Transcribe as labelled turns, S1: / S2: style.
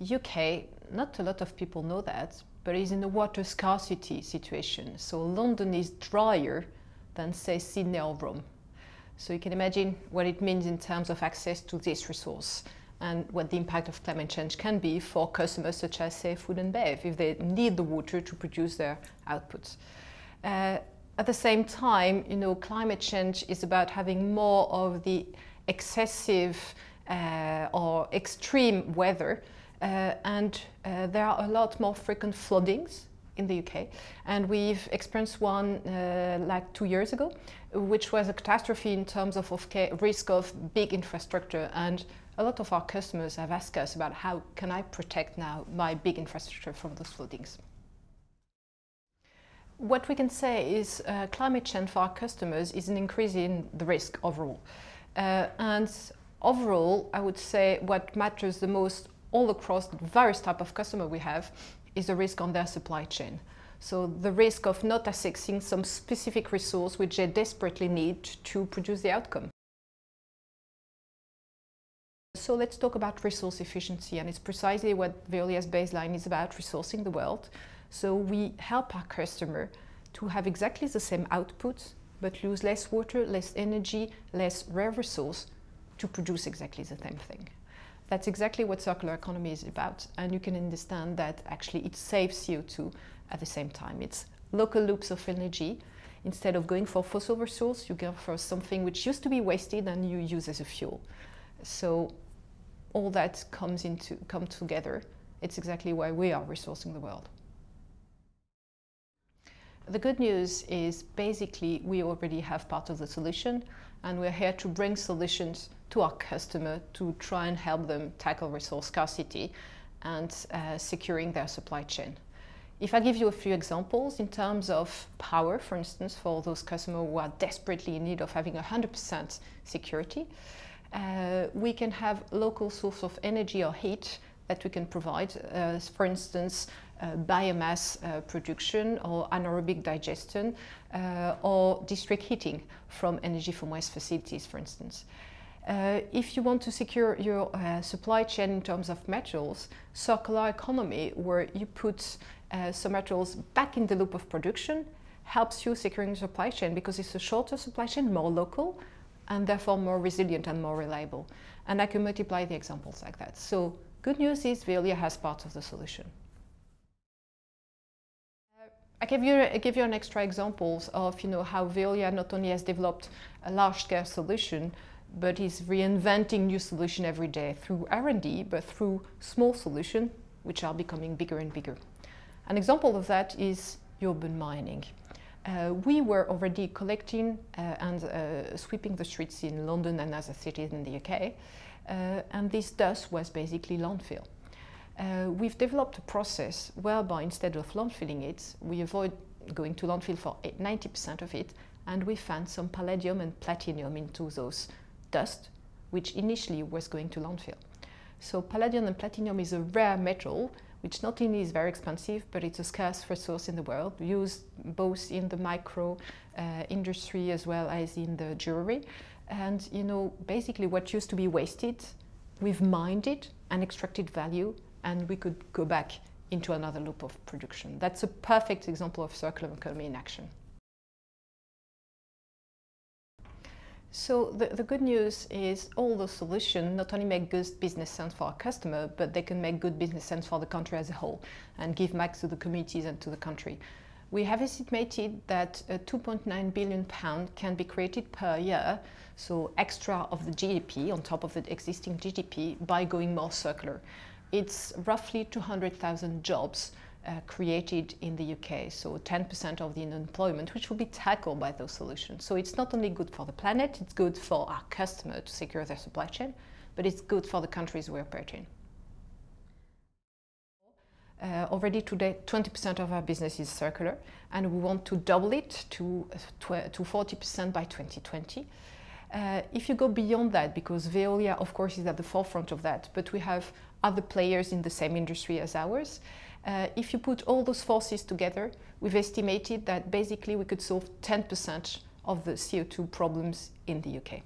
S1: UK, not a lot of people know that, but is in a water scarcity situation. So London is drier than, say, Sydney or Rome. So you can imagine what it means in terms of access to this resource and what the impact of climate change can be for customers such as, say, food and bev, if they need the water to produce their outputs. At the same time, climate change is about having more of the excessive or extreme weather, and there are a lot more frequent floodings in the UK, and we've experienced one like 2 years ago, which was a catastrophe in terms of risk of big infrastructure, and a lot of our customers have asked us about how can I protect now my big infrastructure from those floodings. What we can say is climate change for our customers is an increase in the risk overall. And overall, I would say what matters the most all across the various types of customer we have is the risk on their supply chain. So the risk of not accessing some specific resource which they desperately need to produce the outcome. So let's talk about resource efficiency, and it's precisely what Veolia's baseline is about, resourcing the world. So we help our customer to have exactly the same output, but use less water, less energy, less rare resource to produce exactly the same thing. That's exactly what circular economy is about, and you can understand that actually it saves CO2 at the same time. It's local loops of energy. Instead of going for fossil resource, you go for something which used to be wasted and you use as a fuel. So all that come together. It's exactly why we are resourcing the world. The good news is basically we already have part of the solution, and we're here to bring solutions to our customer to try and help them tackle resource scarcity and securing their supply chain. If I give you a few examples in terms of power, for instance, for those customers who are desperately in need of having 100% security, we can have local source of energy or heat that we can provide, for instance, biomass production or anaerobic digestion or district heating from energy from waste facilities, for instance. If you want to secure your supply chain in terms of metals, circular economy, where you put some metals back in the loop of production, helps you securing the supply chain because it's a shorter supply chain, more local, and therefore more resilient and more reliable. And I can multiply the examples like that. So good news is Veolia has part of the solution. I give you an extra examples of how Veolia not only has developed a large-scale solution, but is reinventing new solution every day through R&D, but through small solutions which are becoming bigger and bigger. An example of that is urban mining. We were already collecting and sweeping the streets in London and other cities in the UK, and this dust was basically landfill. We've developed a process whereby instead of landfilling it, we avoid going to landfill for 90% of it, and we found some palladium and platinum into those dust, which initially was going to landfill. So palladium and platinum is a rare metal, which not only is very expensive, but it's a scarce resource in the world, used both in the micro industry as well as in the jewelry. And basically what used to be wasted, we've mined it and extracted value, and we could go back into another loop of production. That's a perfect example of circular economy in action. So the good news is all those solutions not only make good business sense for our customer, but they can make good business sense for the country as a whole and give back to the communities and to the country. We have estimated that £2.9 billion can be created per year, so extra of the GDP on top of the existing GDP by going more circular. It's roughly 200,000 jobs created in the UK, so 10% of the unemployment, which will be tackled by those solutions. So it's not only good for the planet, it's good for our customer to secure their supply chain, but it's good for the countries we operate in. Already today, 20% of our business is circular, and we want to double it to 40% by 2020. If you go beyond that, because Veolia, of course, is at the forefront of that, but we have other players in the same industry as ours. If you put all those forces together, we've estimated that basically we could solve 10% of the CO2 problems in the UK.